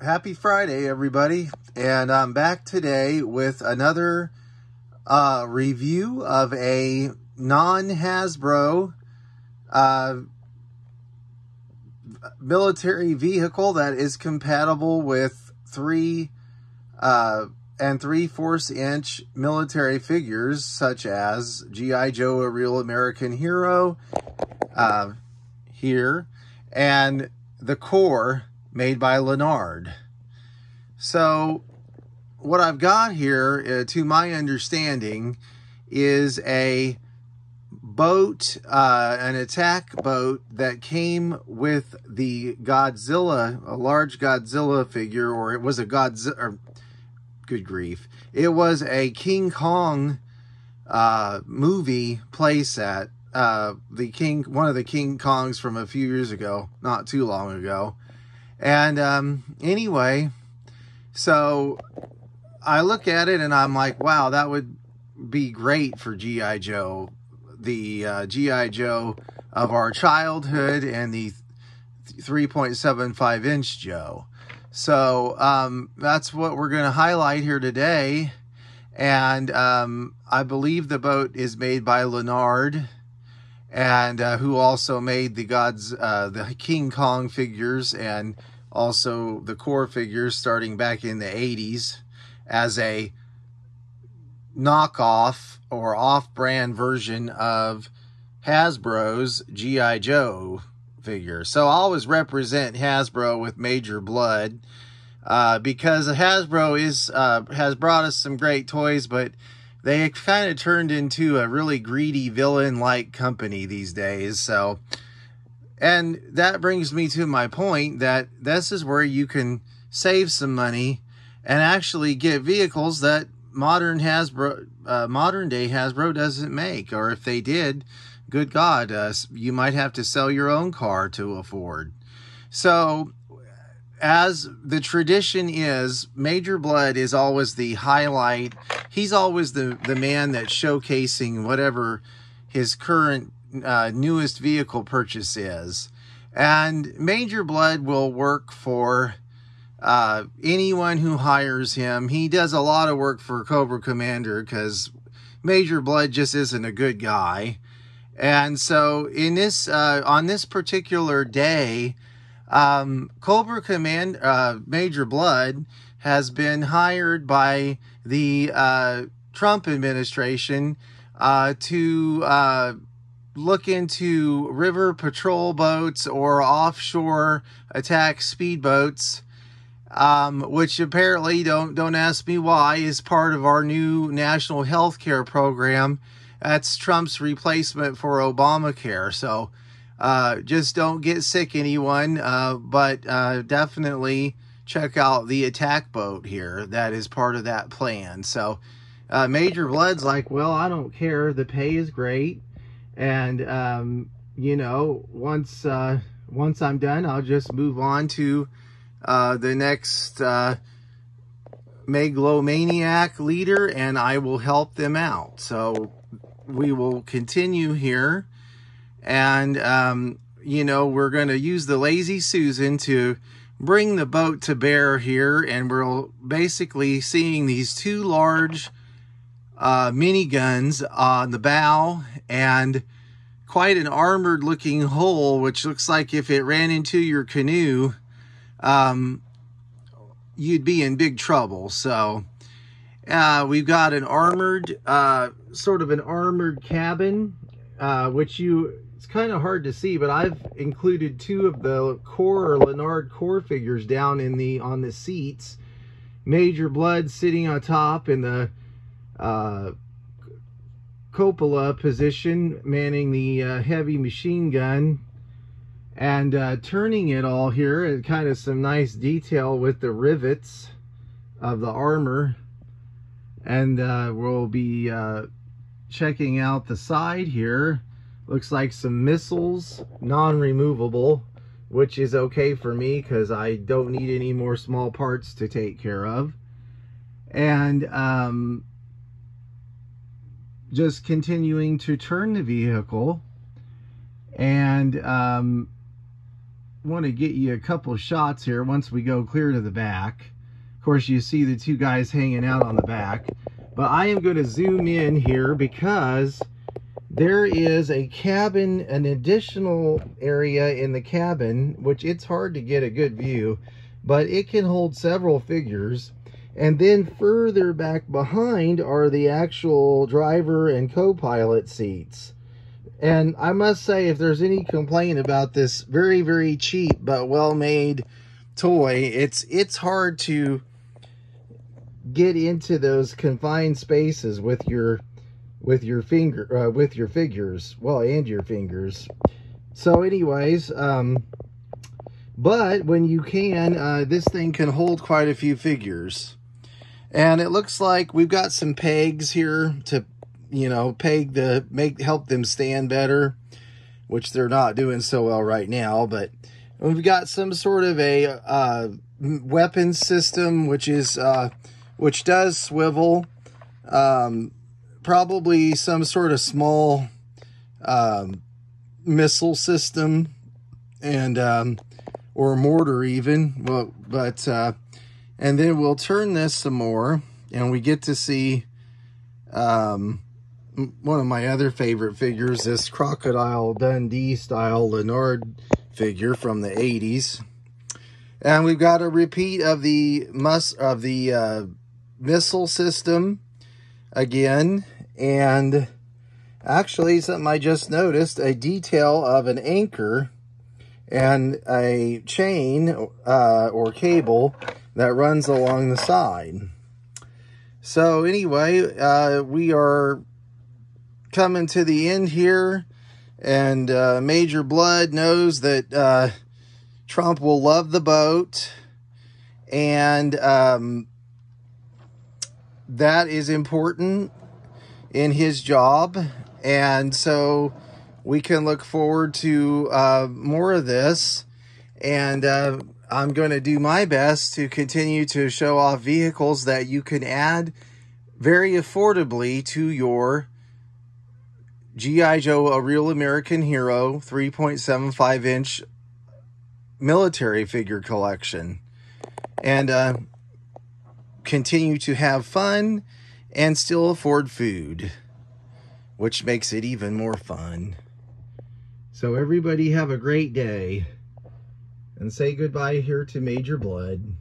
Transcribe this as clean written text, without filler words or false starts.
Happy Friday, everybody. And I'm back today with another review of a non-Hasbro military vehicle that is compatible with 3 and 3/4 inch military figures such as G.I. Joe, A Real American Hero, here, and the core made by Lanard. So what I've got here, to my understanding, is a boat, an attack boat that came with the Godzilla, a large Godzilla figure, or it was a Godzilla, good grief, it was a King Kong movie playset. One of the King Kongs from a few years ago, not too long ago. And anyway, so I look at it and I'm like, wow, that would be great for G.I. Joe, the G.I. Joe of our childhood, and the 3.75 inch Joe. So that's what we're going to highlight here today. And I believe the boat is made by Lanard, and who also made the King Kong figures and also the core figures starting back in the 80s as a knockoff or off-brand version of Hasbro's G.I. Joe figure. So I always represent Hasbro with Major Bludd, because Hasbro has brought us some great toys, but they kind of turned into a really greedy villain-like company these days. So, and that brings me to my point that this is where you can save some money and actually get vehicles that modern day Hasbro doesn't make. Or if they did, good God, you might have to sell your own car to afford. So, as the tradition is, Major Bludd is always the highlight. He's always the man that's showcasing whatever his current newest vehicle purchase is. And Major Bludd will work for anyone who hires him. He does a lot of work for Cobra Commander because Major Bludd just isn't a good guy. And so in this on this particular day, Cobra Major Bludd has been hired by the Trump administration to look into river patrol boats or offshore attack speedboats, which apparently, don't ask me why, is part of our new national health care program. That's Trump's replacement for Obamacare. So just don't get sick, anyone, but definitely check out the attack boat here. That is part of that plan. So Major Bludd's like, well, I don't care. The pay is great. And, you know, once I'm done, I'll just move on to the next megalomaniac leader, and I will help them out. So we will continue here. And, you know, we're going to use the Lazy Susan to bring the boat to bear here. And we're basically seeing these two large miniguns on the bow and quite an armored looking hull, which looks like if it ran into your canoe, you'd be in big trouble. So we've got an armored, sort of an armored cabin, which it's kind of hard to see, but I've included 2 of the core or Lanard core figures down on the seats. Major Bludd sitting on top in the cupola position, manning the heavy machine gun, and turning it all here, and kind of some nice detail with the rivets of the armor. And we'll be checking out the side here. Looks like some missiles, non-removable, which is okay for me because I don't need any more small parts to take care of. And just continuing to turn the vehicle, and want to get you a couple shots here once we go clear to the back. Of course, you see the two guys hanging out on the back. But I am going to zoom in here because there is a cabin, an additional area in the cabin, which it's hard to get a good view, but it can hold several figures. And then further back behind are the actual driver and co-pilot seats. And I must say, if there's any complaint about this very, very cheap but well-made toy, it's hard to get into those confined spaces with your figures, well, and your fingers. So anyways, but when you can, this thing can hold quite a few figures. And it looks like we've got some pegs here to, you know, help them stand better, which they're not doing so well right now. But we've got some sort of a weapons system, which does swivel. Probably some sort of small missile system, and or mortar even. Well, but and then we'll turn this some more, and we get to see one of my other favorite figures, this Crocodile Dundee style Lanard figure from the 80s. And we've got a repeat of the missile system again, and actually something I just noticed, a detail of an anchor and a chain or cable that runs along the side. So anyway, we are coming to the end here, and Major Bludd knows that Trump will love the boat, and that is important in his job, and so we can look forward to more of this. And I'm going to do my best to continue to show off vehicles that you can add very affordably to your G.I. Joe, A Real American Hero 3.75-inch military figure collection, and continue to have fun and still afford food, which makes it even more fun. So everybody have a great day, and say goodbye here to Major Bludd.